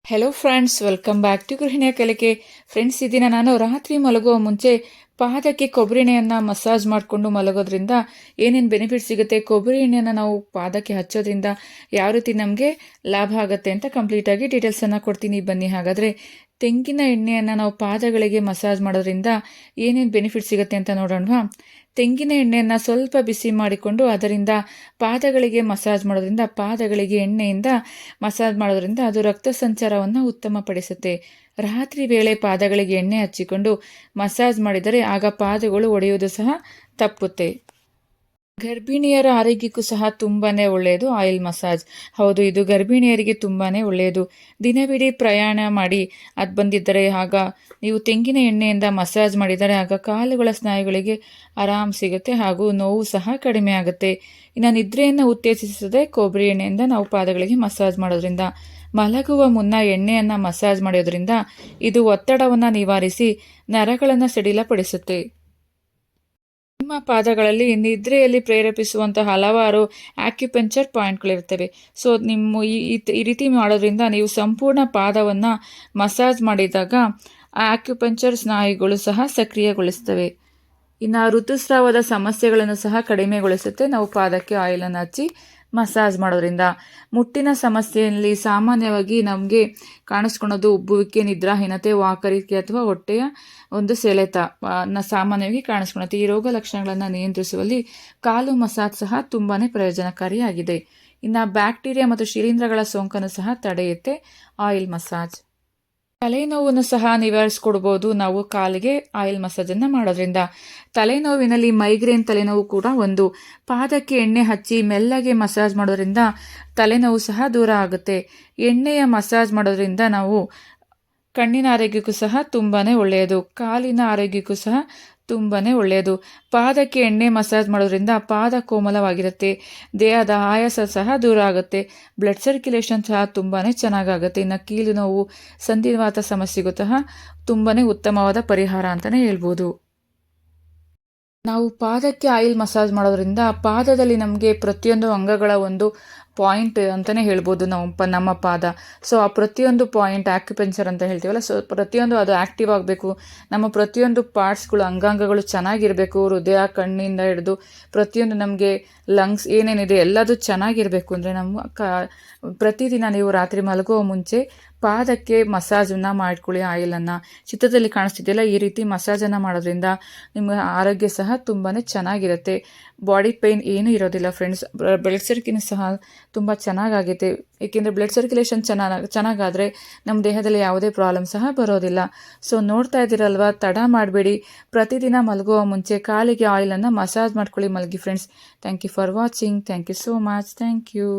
Hello friends, welcome back to ಗೃಹಿಣಿಯ ಕಲಿಕೆ. Friends, ಈ ದಿನ ನಾನು ರಾತ್ರಿ ಮಲಗುವ ಮುಂಚೆ ಪಾದಕ್ಕೆ ಕೊಬ್ಬರಿ ಎಣ್ಣೆಯನ್ನು ಮಸಾಜ್ ಮಾಡಿಕೊಂಡು ಮಲಗೋದ್ರಿಂದ ಏನೇನು ಬೆನಿಫಿಟ್ ಸಿಗುತ್ತೆ, ಕೊಬ್ಬರಿ ಎಣ್ಣೆಯನ್ನು ನಾವು ಪಾದಕ್ಕೆ ಹಚ್ಚೋದ್ರಿಂದ ಯಾವ ರೀತಿ ನಮಗೆ ಲಾಭ ಆಗುತ್ತೆ ಅಂತ ಕಂಪ್ಲೀಟಾಗಿ ಡೀಟೇಲ್ಸನ್ನು ಕೊಡ್ತೀನಿ. ಬನ್ನಿ ಹಾಗಾದರೆ ತೆಂಗಿನ ಎಣ್ಣೆಯನ್ನು ನಾವು ಪಾದಗಳಿಗೆ ಮಸಾಜ್ ಮಾಡೋದ್ರಿಂದ ಏನೇನು ಬೆನಿಫಿಟ್ ಸಿಗುತ್ತೆ ಅಂತ ನೋಡೋಣವಾ. ತೆಂಗಿನ ಎಣ್ಣೆಯನ್ನು ಸ್ವಲ್ಪ ಬಿಸಿ ಮಾಡಿಕೊಂಡು ಅದರಿಂದ ಪಾದಗಳಿಗೆ ಮಸಾಜ್ ಮಾಡೋದ್ರಿಂದ, ಪಾದಗಳಿಗೆ ಎಣ್ಣೆಯಿಂದ ಮಸಾಜ್ ಮಾಡೋದ್ರಿಂದ ಅದು ರಕ್ತ ಸಂಚಾರವನ್ನು ಉತ್ತಮಪಡಿಸುತ್ತೆ. ರಾತ್ರಿ ವೇಳೆ ಪಾದಗಳಿಗೆ ಎಣ್ಣೆ ಹಚ್ಚಿಕೊಂಡು ಮಸಾಜ್ ಮಾಡಿದರೆ ಆಗ ಪಾದಗಳು ಒಡೆಯುವುದು ಸಹ ತಪ್ಪುತ್ತೆ. ಗರ್ಭಿಣಿಯರ ಆರೋಗ್ಯಕ್ಕೂ ಸಹ ತುಂಬಾನೇ ಒಳ್ಳೆಯದು ಆಯಿಲ್ ಮಸಾಜ್. ಹೌದು, ಇದು ಗರ್ಭಿಣಿಯರಿಗೆ ತುಂಬಾನೇ ಒಳ್ಳೆಯದು. ದಿನವಿಡೀ ಪ್ರಯಾಣ ಮಾಡಿ ಅದು ಬಂದಿದ್ದರೆ ಆಗ ನೀವು ತೆಂಗಿನ ಎಣ್ಣೆಯಿಂದ ಮಸಾಜ್ ಮಾಡಿದರೆ ಆಗ ಕಾಲುಗಳ ಸ್ನಾಯುಗಳಿಗೆ ಆರಾಮ್ ಸಿಗುತ್ತೆ ಹಾಗೂ ನೋವು ಸಹ ಕಡಿಮೆ ಆಗುತ್ತೆ. ಇನ್ನು ನಿದ್ರೆಯನ್ನು ಉತ್ತೇಜಿಸುತ್ತದೆ ಕೊಬ್ಬರಿ ಎಣ್ಣೆಯಿಂದ ನಾವು ಪಾದಗಳಿಗೆ ಮಸಾಜ್ ಮಾಡೋದ್ರಿಂದ. ಮಲಗುವ ಮುನ್ನ ಎಣ್ಣೆಯನ್ನು ಮಸಾಜ್ ಮಾಡೋದ್ರಿಂದ ಇದು ಒತ್ತಡವನ್ನು ನಿವಾರಿಸಿ ನರಗಳನ್ನು ಸಡಿಲಪಡಿಸುತ್ತೆ. ನಿಮ್ಮ ಪಾದಗಳಲ್ಲಿ ನಿದ್ರೆಯಲ್ಲಿ ಪ್ರೇರೇಪಿಸುವಂತಹ ಹಲವಾರು ಆಕ್ಯುಪಂಕ್ಚರ್ ಪಾಯಿಂಟ್ಗಳಿರ್ತವೆ. ಸೊ ನಿಮ್ಮ ಈ ರೀತಿ ಮಾಡೋದ್ರಿಂದ ನೀವು ಸಂಪೂರ್ಣ ಪಾದವನ್ನು ಮಸಾಜ್ ಮಾಡಿದಾಗ ಆ ಆಕ್ಯುಪಂಕ್ಚರ್ ಸ್ನಾಯುಗಳು ಸಹ ಸಕ್ರಿಯಗೊಳಿಸ್ತವೆ. ಇನ್ನು ಋತುಸ್ರಾವದ ಸಮಸ್ಯೆಗಳನ್ನು ಸಹ ಕಡಿಮೆಗೊಳಿಸುತ್ತೆ ನಾವು ಪಾದಕ್ಕೆ ಆಯಿಲನ್ನು ಹಚ್ಚಿ ಮಸಾಜ್ ಮಾಡೋದ್ರಿಂದ. ಮುಟ್ಟಿನ ಸಮಸ್ಯೆಯಲ್ಲಿ ಸಾಮಾನ್ಯವಾಗಿ ನಮಗೆ ಕಾಣಿಸ್ಕೊಳ್ಳೋದು ಉಬ್ಬುವಿಕೆ, ನಿದ್ರಾಹೀನತೆ, ವಾಕರಿಕೆ ಅಥವಾ ಹೊಟ್ಟೆಯ ಒಂದು ಸೆಳೆತ ಸಾಮಾನ್ಯವಾಗಿ ಕಾಣಿಸ್ಕೊಳ್ಳುತ್ತೆ. ಈ ರೋಗ ಲಕ್ಷಣಗಳನ್ನು ನಿಯಂತ್ರಿಸುವಲ್ಲಿ ಕಾಲು ಮಸಾಜ್ ಸಹ ತುಂಬಾ ಪ್ರಯೋಜನಕಾರಿಯಾಗಿದೆ. ಇನ್ನು ಬ್ಯಾಕ್ಟೀರಿಯಾ ಮತ್ತು ಶಿಲೀಂಧ್ರಗಳ ಸೋಂಕನ್ನು ಸಹ ತಡೆಯುತ್ತೆ ಆಯಿಲ್ ಮಸಾಜ್. ತಲೆನೋವನ್ನು ಸಹ ನಿವಾರಿಸಿಕೊಡ್ಬೋದು ನಾವು ಕಾಲಿಗೆ ಆಯಿಲ್ ಮಸಾಜನ್ನು ಮಾಡೋದ್ರಿಂದ. ತಲೆನೋವಿನಲ್ಲಿ ಮೈಗ್ರೇನ್ ತಲೆನೋವು ಕೂಡ ಒಂದು. ಪಾದಕ್ಕೆ ಎಣ್ಣೆ ಹಚ್ಚಿ ಮೆಲ್ಲಗೆ ಮಸಾಜ್ ಮಾಡೋದ್ರಿಂದ ತಲೆನೋವು ಸಹ ದೂರ ಆಗುತ್ತೆ. ಎಣ್ಣೆಯ ಮಸಾಜ್ ಮಾಡೋದ್ರಿಂದ ನಾವು ಕಣ್ಣಿನ ಆರೋಗ್ಯಕ್ಕೂ ಸಹ ತುಂಬಾ ಒಳ್ಳೆಯದು, ಕಾಲಿನ ಆರೋಗ್ಯಕ್ಕೂ ಸಹ ತುಂಬಾ ಒಳ್ಳೆಯದು. ಪಾದಕ್ಕೆ ಎಣ್ಣೆ ಮಸಾಜ್ ಮಾಡೋದ್ರಿಂದ ಪಾದ ಕೋಮಲವಾಗಿರುತ್ತೆ, ದೇಹದ ಆಯಾಸ ಸಹ ದೂರ ಆಗುತ್ತೆ, ಬ್ಲಡ್ ಸರ್ಕ್ಯುಲೇಷನ್ ಸಹ ತುಂಬಾ ಚೆನ್ನಾಗಾಗುತ್ತೆ. ಇನ್ನು ಕೀಲು ನೋವು, ಸಂಧಿವಾತ ಸಮಸ್ಯೆಗೂ ಸಹ ತುಂಬಾ ಉತ್ತಮವಾದ ಪರಿಹಾರ ಅಂತಲೇ ಹೇಳ್ಬೋದು. ನಾವು ಪಾದಕ್ಕೆ ಆಯಿಲ್ ಮಸಾಜ್ ಮಾಡೋದ್ರಿಂದ ಪಾದದಲ್ಲಿ ನಮಗೆ ಪ್ರತಿಯೊಂದು ಅಂಗಗಳ ಒಂದು ಪಾಯಿಂಟ್ ಅಂತಲೇ ಹೇಳ್ಬೋದು ನಮ್ಮ ಪಾದ. ಸೊ ಆ ಪ್ರತಿಯೊಂದು ಪಾಯಿಂಟ್ ಆಕ್ಯುಪಂಕ್ಚರ್ ಅಂತ ಹೇಳ್ತೀವಲ್ಲ, ಸೊ ಪ್ರತಿಯೊಂದು ಅದು ಆ್ಯಕ್ಟಿವ್ ಆಗಬೇಕು. ನಮ್ಮ ಪ್ರತಿಯೊಂದು ಪಾರ್ಟ್ಸ್ಗಳು, ಅಂಗಾಂಗಗಳು ಚೆನ್ನಾಗಿರಬೇಕು. ಹೃದಯ, ಕಣ್ಣಿಂದ ಹಿಡಿದು ಪ್ರತಿಯೊಂದು ನಮಗೆ ಲಂಗ್ಸ್ ಏನೇನಿದೆ ಎಲ್ಲದು ಚೆನ್ನಾಗಿರಬೇಕು ಅಂದರೆ ಪ್ರತಿದಿನ ನೀವು ರಾತ್ರಿ ಮಲಗುವ ಮುಂಚೆ ಪಾದಕ್ಕೆ ಮಸಾಜನ್ನು ಮಾಡ್ಕೊಳ್ಳಿ ಆಯಿಲನ್ನು. ಚಿತ್ರದಲ್ಲಿ ಕಾಣಿಸ್ತಿದೆಯಲ್ಲ, ಈ ರೀತಿ ಮಸಾಜನ್ನು ಮಾಡೋದ್ರಿಂದ ನಿಮ್ಮ ಆರೋಗ್ಯ ಸಹ ತುಂಬಾ ಚೆನ್ನಾಗಿರುತ್ತೆ. ಬಾಡಿ ಪೇಯ್ನ್ ಏನೂ ಇರೋದಿಲ್ಲ ಫ್ರೆಂಡ್ಸ್. ಬ್ಲಡ್ ಸರ್ಕ್ಯುಲೇಷನ್ ಸಹ ತುಂಬ ಚೆನ್ನಾಗಾಗುತ್ತೆ. ಏಕೆಂದರೆ ಬ್ಲಡ್ ಸರ್ಕ್ಯುಲೇಷನ್ ಚೆನ್ನಾಗಾದರೆ ನಮ್ಮ ದೇಹದಲ್ಲಿ ಯಾವುದೇ ಪ್ರಾಬ್ಲಮ್ ಸಹ ಬರೋದಿಲ್ಲ. ಸೊ ನೋಡ್ತಾ ಇದ್ದೀರಲ್ವ, ತಡ ಮಾಡಬೇಡಿ. ಪ್ರತಿದಿನ ಮಲಗುವ ಮುಂಚೆ ಕಾಲಿಗೆ ಆಯಿಲನ್ನು ಮಸಾಜ್ ಮಾಡ್ಕೊಳ್ಳಿ ಮಲಗಿ friends. Thank you for watching. Thank you so much. Thank you.